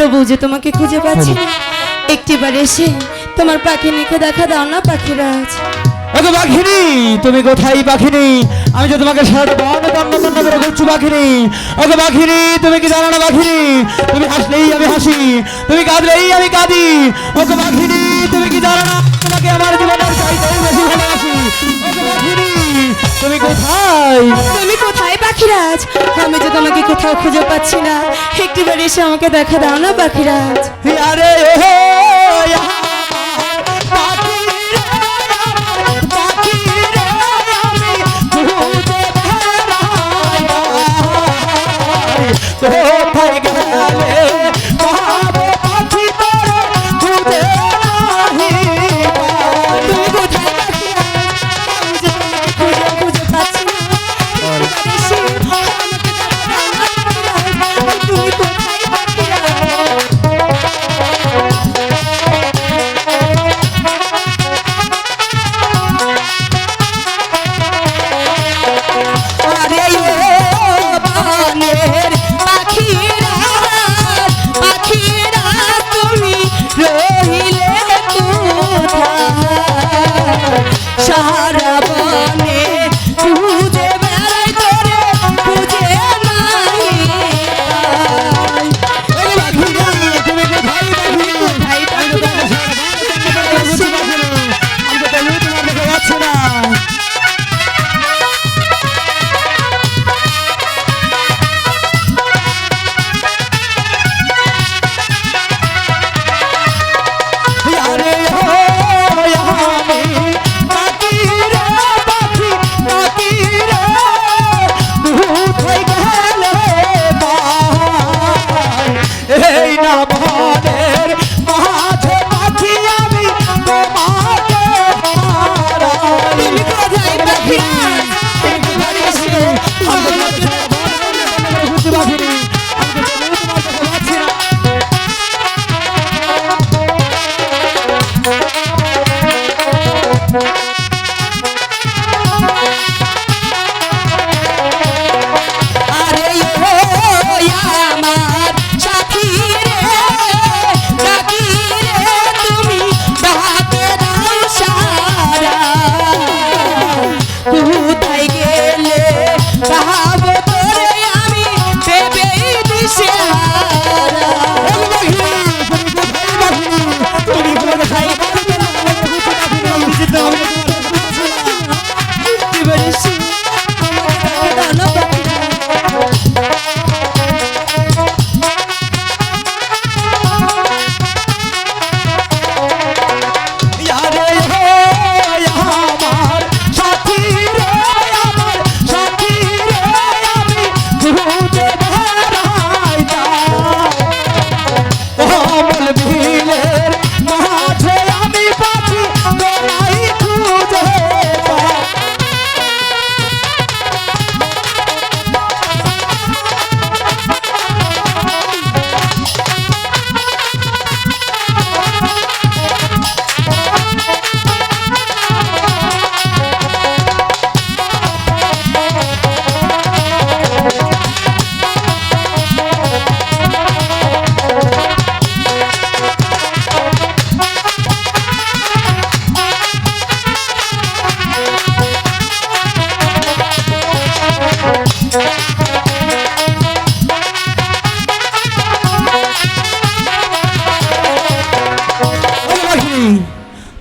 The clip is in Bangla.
তবু যে তোমাকে খুঁজে পাচ্ছি না। একটিবার এসে তোমার পাখিনিকে দেখা দাও না পাখিরাজ। ওগো পাখিনি, তুমি কোথায় পাখিনি? আমি যে তোমাকে সারা বন তন্ন তন্ন করে ঘুরছি পাখিনি। ওগো পাখিনি, তুমি কি জানো না পাখিনি? তুমি হাসলেই আমি হাসি, তুমি কাঁদলেই আমি কাঁদি। ওগো পাখিনি, তুমি কি জানো না তোমাকে আমার জীবনের চাইতেও বেশি ভালোবাসি। ওগো পাখিনি, তুমি কোথায়? তুমি কোথায় পাখিরাজ? আমি যে তোমাকে কোথাও খুঁজে পাচ্ছি না। একটিবার এসে আমাকে দেখা দাও না পাখিরাজ। আরে ওহো কোথায় গেলে পাবো পাখি তোরে খুঁজে নাহি পাই। তুমি কোথায় পাখিরাজ? আমি যে তোমাকে খুঁজে পাচ্ছি না। একটিবার এসে আমাকে দেখা দাও না পাখিরাজ। তুমি কোথায় পাখিরাজ? আরে ও বানের পাখিরা পাখিরা তুমি রহিলে কোথায়? সারা বনে খুঁজে বেড়াই তোরে খুঁজে নাই পাই। তুমি কোথায় পাখি? কোথায় পাখিরাজ? আমি তো তোমার দেখে যাচ্ছি না। আরে ও আমি পাখি রে পাখি, পাখি রে কোথায় গেলে পাই? এই না